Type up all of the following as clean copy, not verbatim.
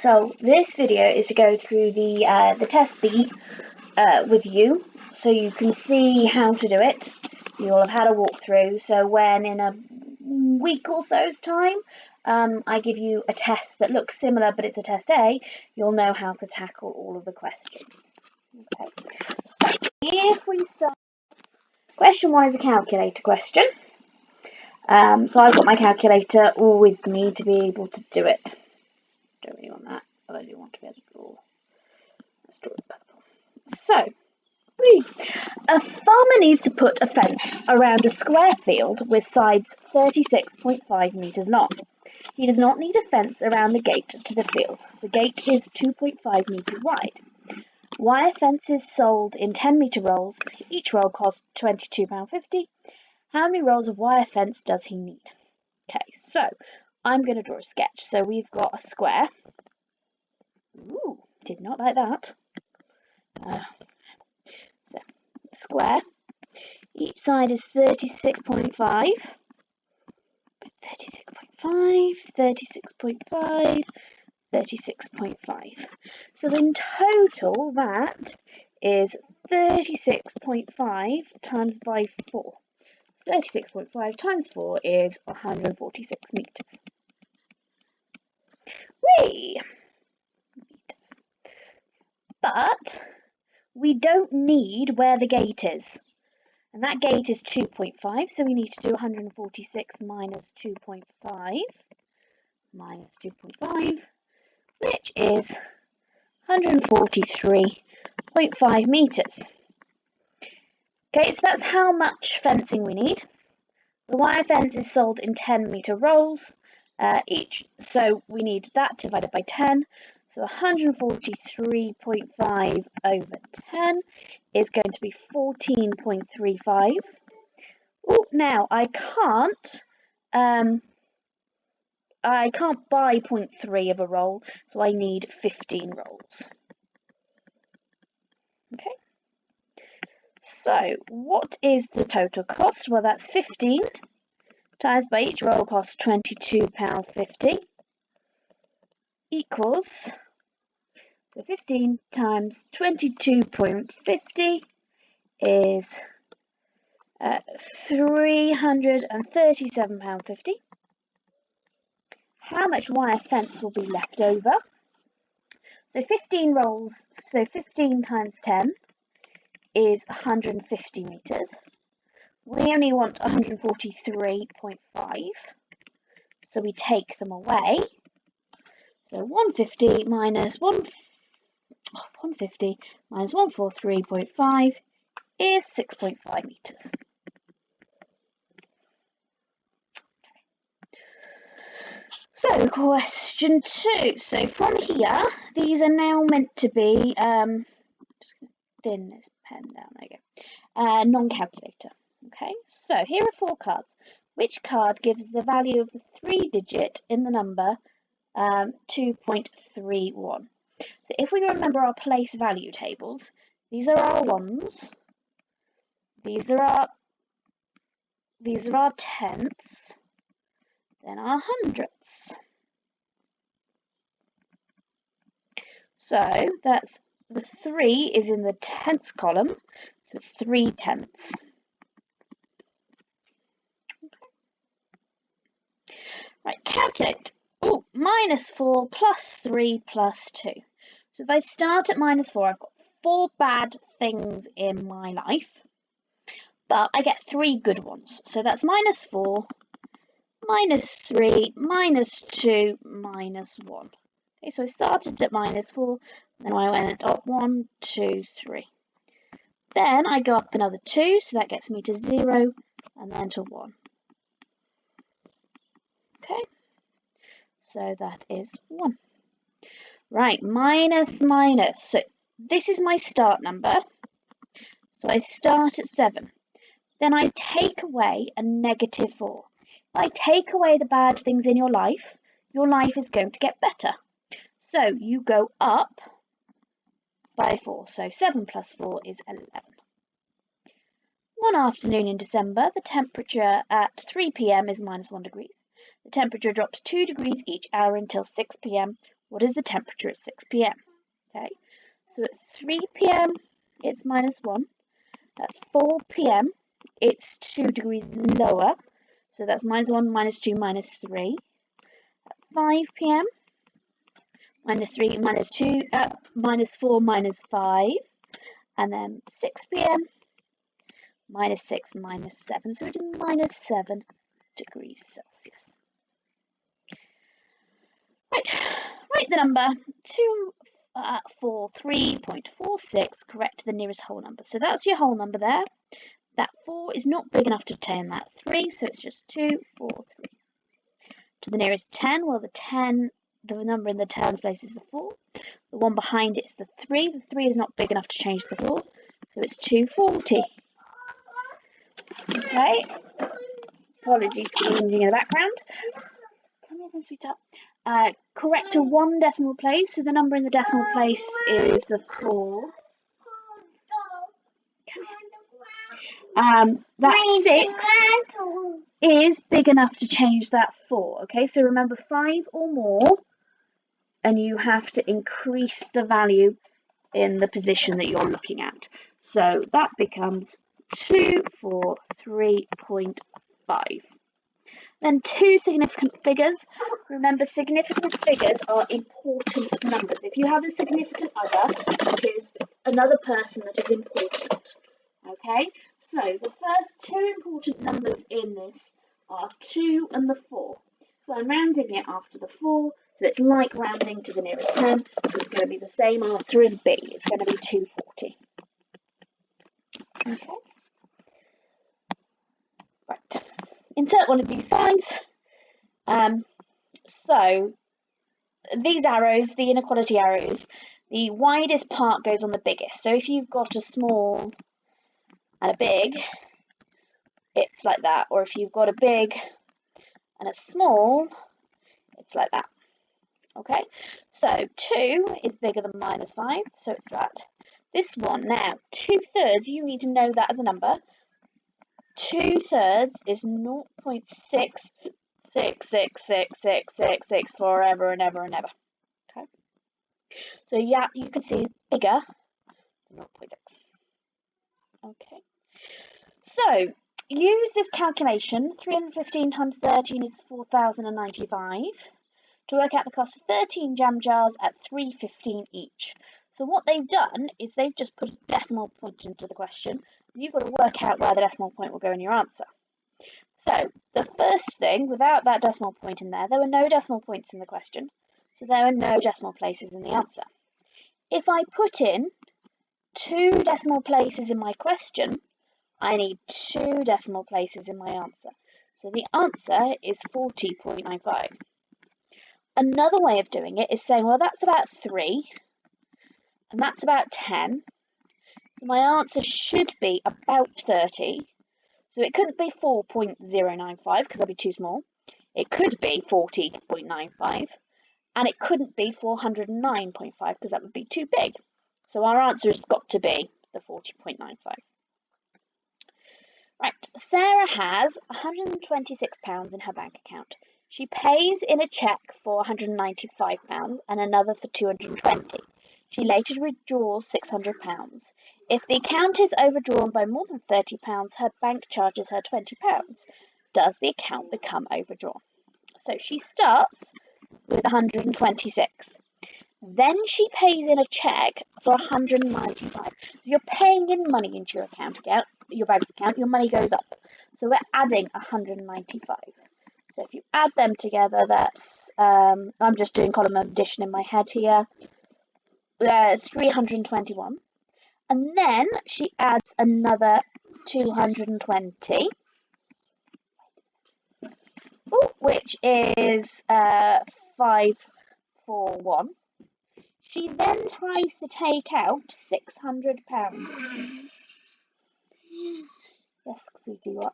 So this video is to go through the test B with you, so you can see how to do it. You'll have had a walkthrough, so when in a week or so's time I give you a test that looks similar but it's a test A, you'll know how to tackle all of the questions. Okay, so if we start, question 1 is a calculator question. So I've got my calculator all with me to be able to do it. Don't really want that, but I do want to be able to draw. Let's draw it purple. So, a farmer needs to put a fence around a square field with sides 36.5 metres long. He does not need a fence around the gate to the field. The gate is 2.5 metres wide. Wire fence is sold in 10-metre rolls. Each roll costs £22.50. How many rolls of wire fence does he need? Okay, so I'm going to draw a sketch. So we've got a square. Ooh, did not like that. So, square. Each side is 36.5. 36.5, 36.5, 36.5. So in total, that is 36.5 times by 4. 36.5 times 4 is 146 metres. Whee! Meters. But we don't need where the gate is. And that gate is 2.5, so we need to do 146 minus 2.5 minus 2.5, which is 143.5 metres. Okay, so that's how much fencing we need. The wire fence is sold in 10-metre rolls each, so we need that divided by 10. So 143.5 over 10 is going to be 14.35. Oh, now I can't buy 0.3 of a roll, so I need 15 rolls. Okay. So what is the total cost? Well, that's 15 times by each roll costs £22.50 equals, so 15 times 22.50 is £337.50. How much wire fence will be left over? So 15 rolls, so 15 times 10 is 150 metres. We only want 143.5, so we take them away. So 150 minus 143.5 is 6.5 metres. So question 2. So from here, these are now meant to be, just going to thin this pen down, there you go, non-calculator. Okay, so here are 4 cards. Which card gives the value of the 3-digit in the number 2.31? So if we remember our place value tables, these are our ones, these are our tenths, then our hundredths. So that's the 3 is in the tenths column, so it's 3/10. Right, calculate. Oh, -4 plus 3 plus 2. So if I start at -4, I've got 4 bad things in my life, but I get 3 good ones. So that's -4, -3, -2, -1. Okay, so I started at -4, then I went up 1, 2, 3. Then I go up another 2, so that gets me to 0, and then to 1. Okay, so that is 1. Right, minus. So this is my start number. So I start at 7. Then I take away a -4. If I take away the bad things in your life is going to get better. So you go up by 4. So 7 plus 4 is 11. One afternoon in December, the temperature at 3 p.m. is -1 degrees. The temperature drops 2 degrees each hour until 6 p.m. What is the temperature at 6 p.m.? Okay, so at 3 p.m. it's -1. At 4 p.m. it's 2 degrees lower. So that's -1, -2, -3. At 5 p.m. -3, -2, -4, -5. And then 6 p.m. -6, -7. So it is -7 degrees Celsius. Right, write the number 243.46 correct to the nearest whole number. So that's your whole number there. That 4 is not big enough to turn that 3, so it's just 243. To the nearest 10, well, the number in the tens place is the 4. The one behind it is the 3. The 3 is not big enough to change the 4, so it's 240. Okay. Apologies for the whinging in the background. Come here then, sweetheart. Correct to 1 decimal place, so the number in the decimal place is the 4. That 6 is big enough to change that 4. Okay, so remember 5 or more, and you have to increase the value in the position that you're looking at. So that becomes 243.5. Then 2 significant figures. Remember, significant figures are important numbers. If you have a significant other, which is another person that is important. Okay, so the first 2 important numbers in this are 2 and the 4. So I'm rounding it after the 4, so it's like rounding to the nearest 10, so it's going to be the same answer as B. It's going to be 240. Okay. Right. Insert one of these signs. So these arrows, the inequality arrows, the widest part goes on the biggest. So if you've got a small and a big, it's like that. Or if you've got a big and a small, it's like that. Okay, so 2 is bigger than -5, so it's that. This one now, 2/3, you need to know that as a number. 2/3 is 0.6666666 forever and ever and ever. Okay, so yeah, you can see it's bigger than 0.6. Okay, so use this calculation. 315 times 13 is 4,095. To work out the cost of 13 jam jars at $3.15 each. So what they've done is they've just put a decimal point into the question. You've got to work out where the decimal point will go in your answer. So the first thing, without that decimal point in there were no decimal points in the question. So there are no decimal places in the answer. If I put in 2 decimal places in my question, I need 2 decimal places in my answer. So the answer is 40.95. Another way of doing it is saying, well, that's about 3, and that's about 10. So my answer should be about 30. So it couldn't be 4.095 because that'd be too small. It could be 40.95, and it couldn't be 409.5 because that would be too big. So our answer has got to be the 40.95. Right, Sarah has £126 in her bank account. She pays in a cheque for £195 and another for £220. She later withdraws £600. If the account is overdrawn by more than £30, her bank charges her £20. Does the account become overdrawn? So she starts with 126. Then she pays in a cheque for 195. You're paying in money into your bank account, your money goes up. So we're adding 195. So if you add them together, that's, I'm just doing column addition in my head here, 321. And then she adds another 220, which is 541. She then tries to take out £600. Yes, sweetie, what?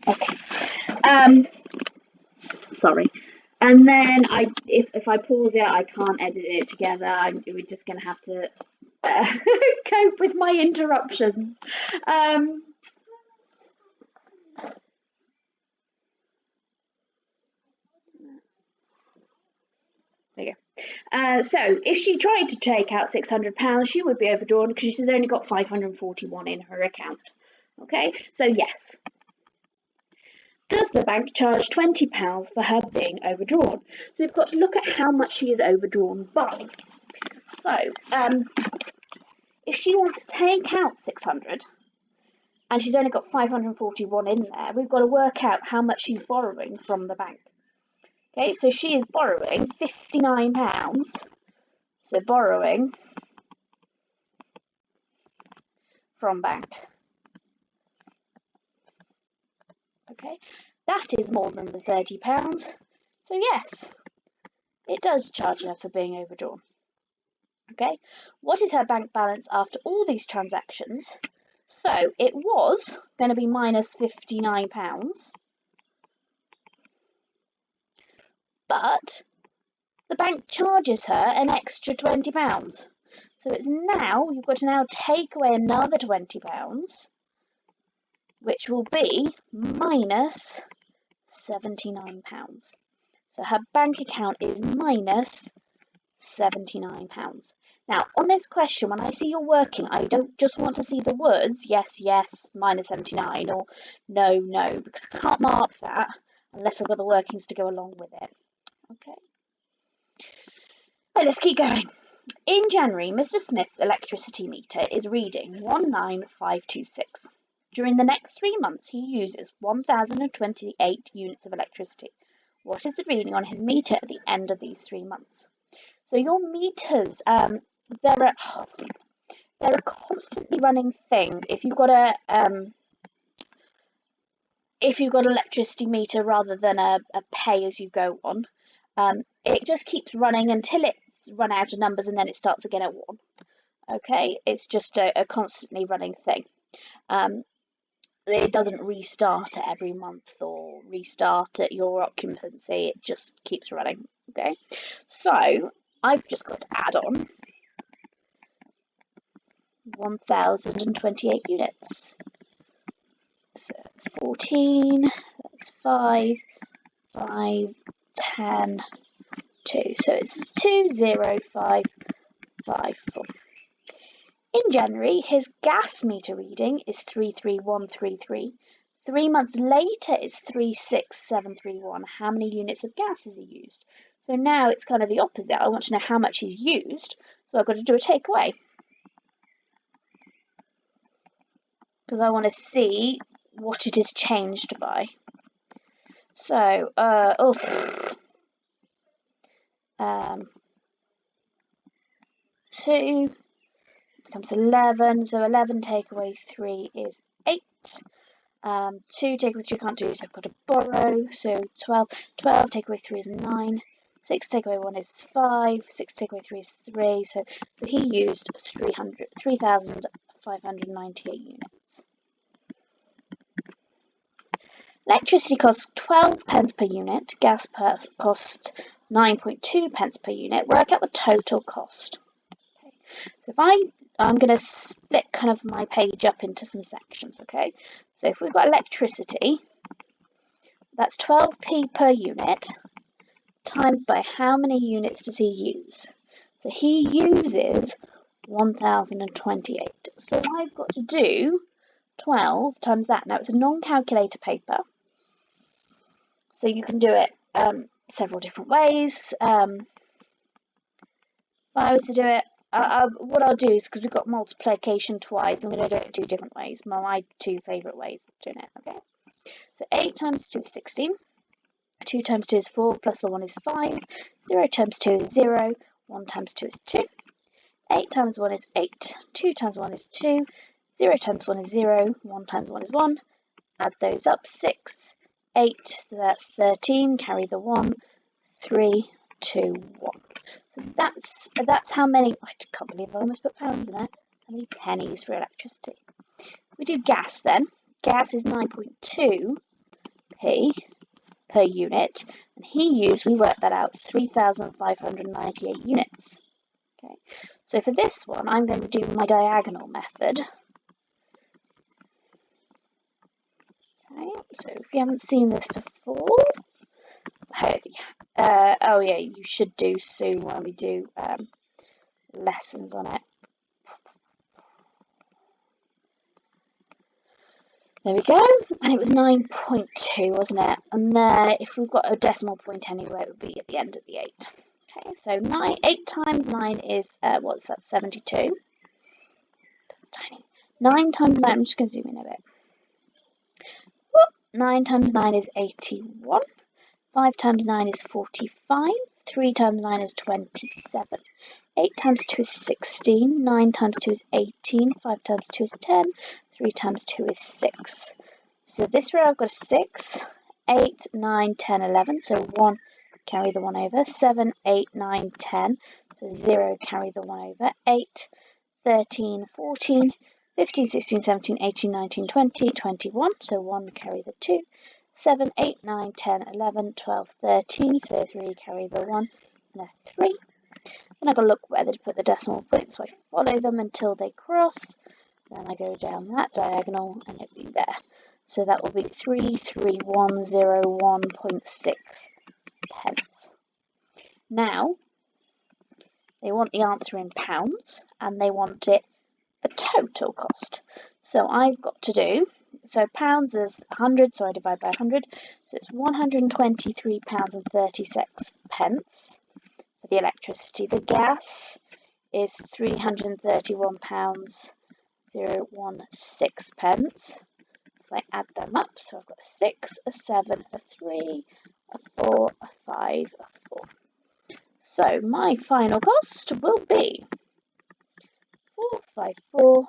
Okay. Sorry. And then if I pause it, I can't edit it together. We're just going to have to cope with my interruptions. So if she tried to take out £600, she would be overdrawn because she's only got 541 in her account. Okay, so yes. Does the bank charge £20 for her being overdrawn? So we've got to look at how much she is overdrawn by. So if she wants to take out 600 and she's only got 541 in there, we've got to work out how much she's borrowing from the bank. Okay, so she is borrowing £59. So borrowing from bank. Okay, that is more than the £30. So yes, it does charge her for being overdrawn. Okay, what is her bank balance after all these transactions? So it was going to be minus £59, but the bank charges her an extra £20. So it's now, you've got to now take away another £20, which will be minus £79. So her bank account is minus £79. Now, on this question, when I see you're working, I don't just want to see the words yes, yes, minus 79, or no, no, because I can't mark that unless I've got the workings to go along with it. Okay. Right, let's keep going. In January, Mr. Smith's electricity meter is reading 19526. During the next 3 months, he uses 1,028 units of electricity. What is the reading on his meter at the end of these 3 months? So your meters, they're a constantly running thing. If you've got electricity meter rather than a pay as you go on, it just keeps running until it's run out of numbers and then it starts again at 1. Okay, it's just a constantly running thing. It doesn't restart at every month or restart at your occupancy. It just keeps running. Okay, so I've just got to add on 1,028 units. So that's 14, that's 5, 5, 10, 2. So it's 20554. In January, his gas meter reading is 33133. 3 months later, it's 36731. How many units of gas has he used? So now it's kind of the opposite. I want to know how much he's used, so I've got to do a takeaway. Because I want to see what it is changed by. So, 2 becomes 11. So 11 take away 3 is 8. 2 take away 3 can't do, so I've got to borrow. So 12. 12 take away 3 is 9. 6 take away 1 is 5. 6 take away 3 is 3. So he used 3,598 units. Electricity costs 12 pence per unit. Gas costs 9.2 pence per unit. Work out the total cost. Okay. So if I'm going to split kind of my page up into some sections, okay? So if we've got electricity, that's 12p per unit, times by how many units does he use? So he uses 1,028. So I've got to do 12 times that. Now, it's a non-calculator paper, so you can do it several different ways. If I was to do it, what I'll do is, because we've got multiplication twice, I'm going to do it 2 different ways. My 2 favourite ways of doing it, okay? So 8 times 2 is 16. 2 times 2 is 4, plus the 1 is 5. 0 times 2 is 0. 1 times 2 is 2. 8 times 1 is 8. 2 times 1 is 2. 0 times 1 is 0. 1 times 1 is 1. Add those up. 6, 8, so that's 13. Carry the 1. 3, 2, 1. So that's how many, I can't believe I almost put pounds in it, how many pennies for electricity. We do gas then. Gas is 9.2p per unit, and we worked that out, 3,598 units. Okay, so for this one, I'm going to do my diagonal method. Okay, so if you haven't seen this before, oh yeah, you should do soon when we do lessons on it. There we go, and it was 9.2, wasn't it? And there, if we've got a decimal point anywhere, it would be at the end of the 8. Okay, so 8 times 9 is, what's that, 72? That's tiny. 9 times 9, I'm just going to zoom in a bit. Whoop, 9 times 9 is 81. 5 times 9 is 45. 3 times 9 is 27. 8 times 2 is 16. 9 times 2 is 18. 5 times 2 is 10. 3 times 2 is 6. So this row I've got a 6, 8, 9, 10, 11. So 1, carry the 1 over. 7, 8, 9, 10. So 0, carry the 1 over. 8, 13, 14, 15, 16, 17, 18, 19, 20, 21. So 1, carry the 2. 7, 8, 9, 10, 11, 12, 13. So 3, carry the 1 and a 3. Then I've got to look where they put the decimal points, so I follow them until they cross. Then I go down that diagonal and it'll be there. So that will be 33101.6 pence. Now, they want the answer in pounds and they want it the total cost. So I've got to do, so pounds is 100, so I divide by 100. So it's £123.36 for the electricity. The gas is £331.016. So I add them up, so I've got a 6, a 7, a 3, a 4, a 5, a 4. So my final cost will be 454.376.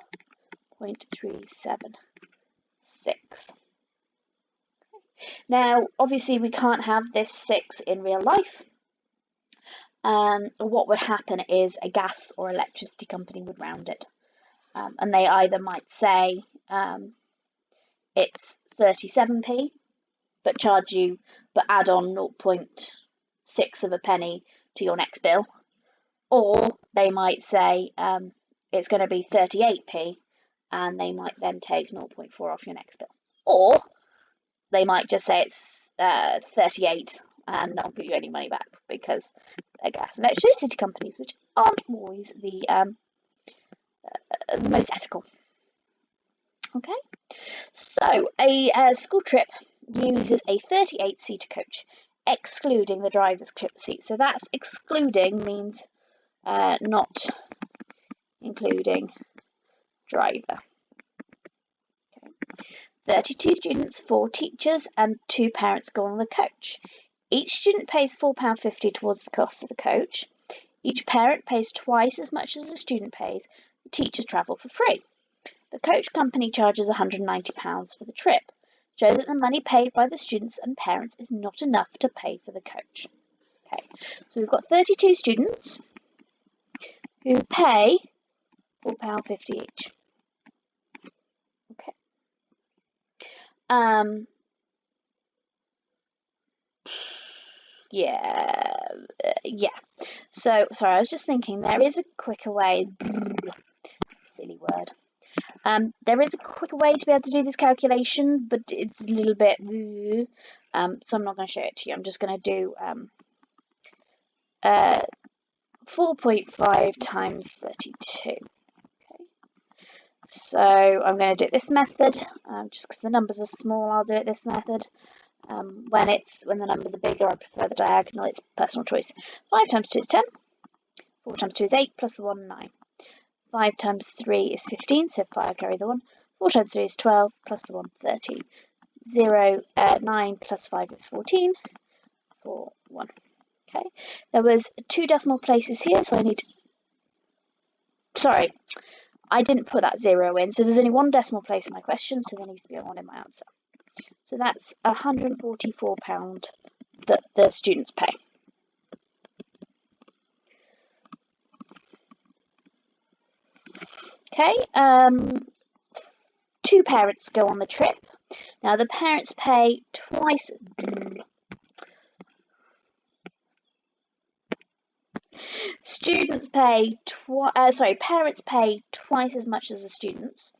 Now, obviously we can't have this 6 in real life. What would happen is a gas or electricity company would round it. And they either might say it's 37p, but add on 0.6 of a penny to your next bill. Or they might say it's going to be 38p, and they might then take 0.4 off your next bill. Or they might just say it's 38 and not give you any money back, because they're gas and electricity companies, which aren't always the most ethical. Okay, so a school trip uses a 38-seater coach, excluding the driver's seat. So that's excluding means not including driver. Okay. 32 students, 4 teachers, and 2 parents go on the coach. Each student pays £4.50 towards the cost of the coach. Each parent pays twice as much as the student pays. The teachers travel for free. The coach company charges £190 for the trip. Show that the money paid by the students and parents is not enough to pay for the coach. Okay, so we've got 32 students who pay £4.50 each. Okay. Yeah. So, sorry, I was just thinking there is a quicker way. Silly word. There is a quicker way to be able to do this calculation, but it's a little bit. So I'm not going to show it to you. I'm just going to do 4.5 times 32. Okay. So I'm going to do it this method, just because the numbers are small. I'll do it this method. When the numbers are bigger, I prefer the diagonal. It's personal choice. 5 times 2 is 10. 4 times 2 is 8, plus the 1, 9. 5 times 3 is 15, so 5 carry the 1. 4 times 3 is 12, plus the 1, 13. 9 plus 5 is 14. 4, 1. Okay. There was 2 decimal places here, so I need to... Sorry, I didn't put that 0 in, so there's only 1 decimal place in my question, so there needs to be a 1 in my answer. So that's £144 that the students pay. Okay, 2 parents go on the trip. Now the parents pay twice. Parents pay twice as much as the students.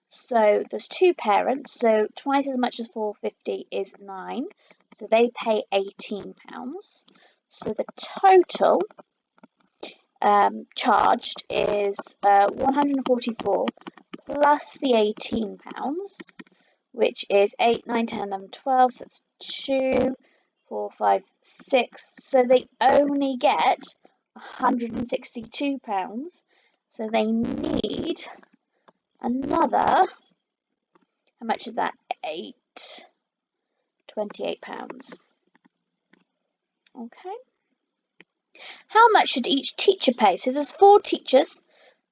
So there's 2 parents, so twice as much as 450 is 9. So they pay £18. So the total charged is 144 plus the £18, which is 8, 9, 10, 11, 12. So it's 2, 4, 5, 6. So they only get £162. So they need another, how much is that? £28. Okay. How much should each teacher pay? So there's 4 teachers.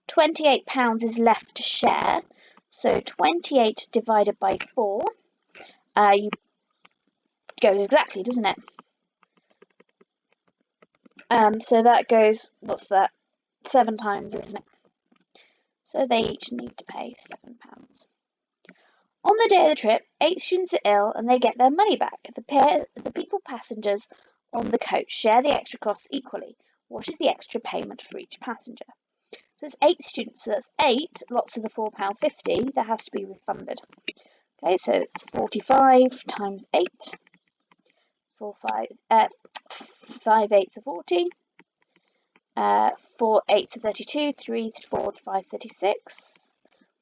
£28 is left to share. So 28 divided by 4 goes exactly, doesn't it? So that goes, what's that? 7 times, isn't it? So they each need to pay £7. On the day of the trip, 8 students are ill and they get their money back. The people passengers on the coach share the extra costs equally. What is the extra payment for each passenger? So it's 8 students, so that's 8 lots of the £4.50 that has to be refunded. Okay, so it's 45 times 8. 5 8s are 40. 4 8s are 32. 3 4 5 36.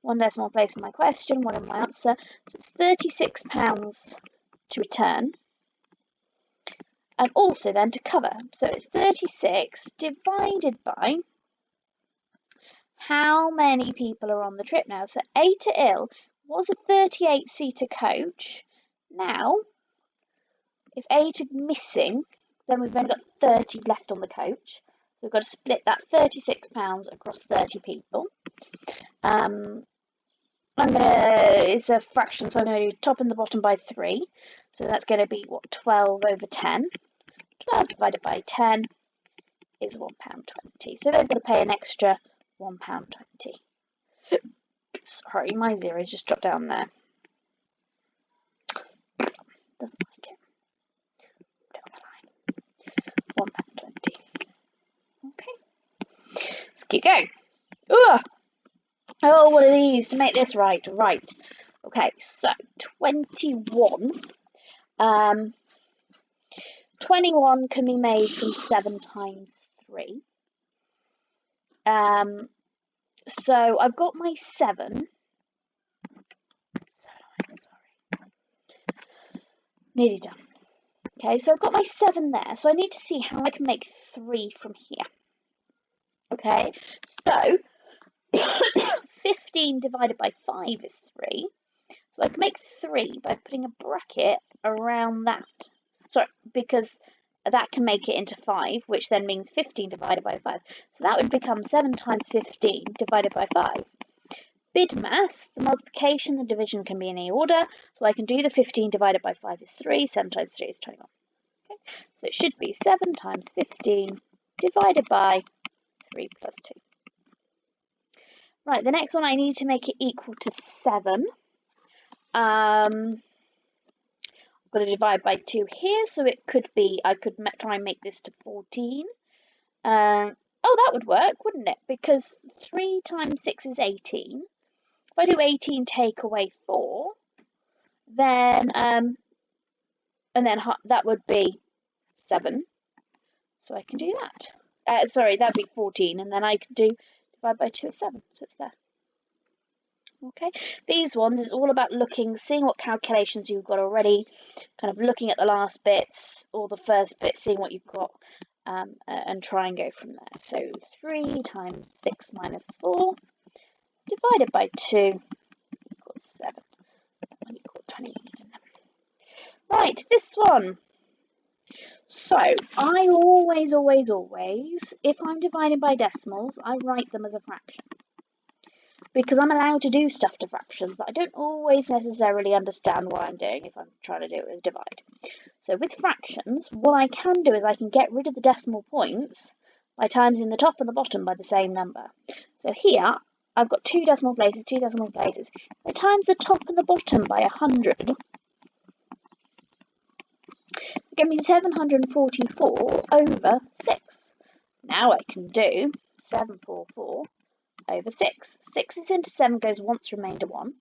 1 decimal place in my question, 1 in my answer. So it's £36 to return. And also then to cover. So it's 36 divided by how many people are on the trip now. So 8 are ill. Was a 38-seater coach. Now, if 8 are missing, then we've only got 30 left on the coach. We've got to split that £36 across 30 people. It's a fraction, so I'm going to do top and the bottom by 3. So that's going to be, 12 over 10. 12 divided by 10 is £1.20. So they're going to pay an extra £1.20. Sorry, my zeros just dropped down there. Doesn't like it. Down the line. £1.20. Okay. Let's keep going. Ugh. Oh, what are these to make this right? Right. Okay, so 21. 21 can be made from 7 times 3. So I've got my 7. Sorry. Nearly done. Okay, so I've got my 7 there. So I need to see how I can make 3 from here. Okay, so 15 divided by 5 is 3. So I can make 3 by putting a bracket around that. Sorry, because that can make it into 5, which then means 15 divided by 5. So that would become 7 times 15 divided by 5. BIDMAS, the multiplication, the division can be in any order. So I can do the 15 divided by 5 is 3, 7 times 3 is 21. Okay? So it should be 7 times 15 divided by 3 plus 2. Right, the next one I need to make it equal to 7. I'm going to divide by 2 here, so it could be, I could try and make this to 14. Oh, that would work, wouldn't it? Because 3 times 6 is 18. If I do 18 take away 4, then, and then that would be 7. So I can do that. Sorry, that'd be 14, and then I can do divide by 2 is 7, so it's there. Okay, these ones is all about seeing what calculations you've got already, kind of looking at the last bits or the first bit, seeing what you've got, and try and go from there. So 3 times 6 minus 4 divided by 2 equals 7. That equals 20. Right, this one. So I always, if I'm dividing by decimals, I write them as a fraction. Because I'm allowed to do stuff to fractions that I don't always necessarily understand what I'm doing if I'm trying to do it with divide. So with fractions, what I can do is I can get rid of the decimal points by timesing the top and the bottom by the same number. So here, I've got 2 decimal places, 2 decimal places. If I times the top and the bottom by 100, it gives me 744 over 6. Now I can do 744 over 6. 6 is into 7 goes once, remainder 1.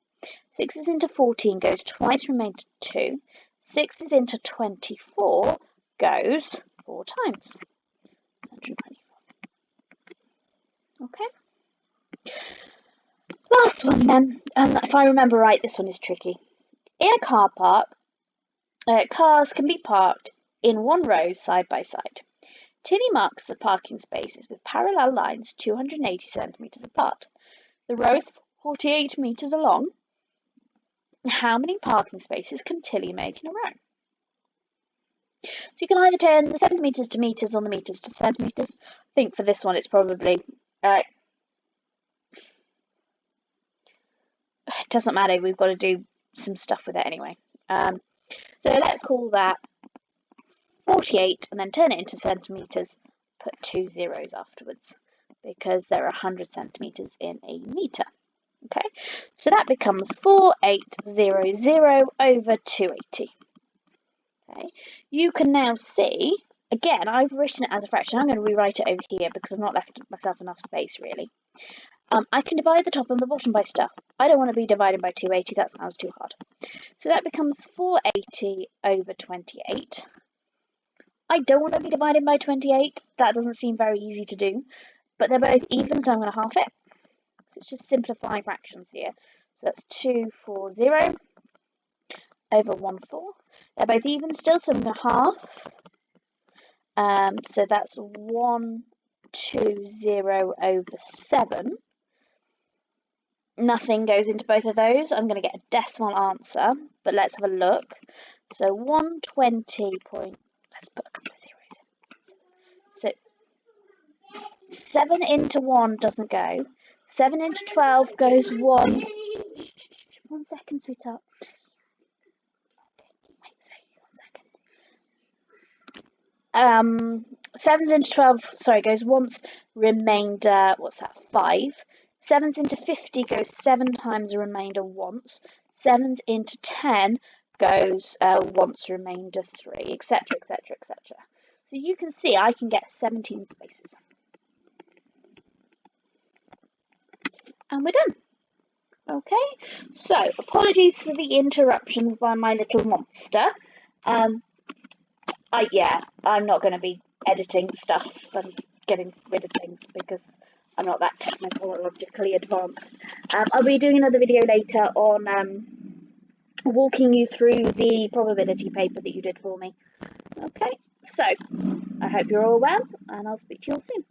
6 is into 14 goes twice, remainder 2. 6 is into 24 goes 4 times. 124. Okay. Last one then, and if I remember right, this one is tricky. In a car park, cars can be parked in one row side by side. Tilly marks the parking spaces with parallel lines 280 centimetres apart. The row is 48 metres long. How many parking spaces can Tilly make in a row? So you can either turn the centimetres to metres or the metres to centimetres. I think for this one it's probably... it doesn't matter, we've got to do some stuff with it anyway. So let's call that 48 and then turn it into centimetres, put 2 zeros afterwards because there are 100 centimetres in a metre. Okay, so that becomes 4800 over 280. Okay, you can now see, again, I've written it as a fraction. I'm going to rewrite it over here because I've not left myself enough space really. I can divide the top and the bottom by stuff. I don't want to be divided by 280, that sounds too hard. So that becomes 480 over 28. I don't want to be divided by 28, that doesn't seem very easy to do, but they're both even, so I'm going to half it. So it's just simplifying fractions here. So that's 240 over 14. They're both even still, so I'm going to half. So that's 120 over 7. Nothing goes into both of those. I'm going to get a decimal answer, but let's have a look. So 120 point, let's put a couple of zeros in. So 7 into 1 doesn't go. 7 into 12 goes 1. 1 second, sweetheart. Wait, 7 into 12, sorry, goes once, remainder, what's that, 5. 7 into 50 goes 7 times, remainder once. 7 into 10 goes once, remainder 3, etc, etc, etc. So you can see I can get 17 spaces. And we're done. Okay, so apologies for the interruptions by my little monster. I'm not going to be editing stuff and getting rid of things because I'm not that technologically advanced. I'll be doing another video later on walking you through the probability paper that you did for me. Okay, so I hope you're all well, and I'll speak to you all soon.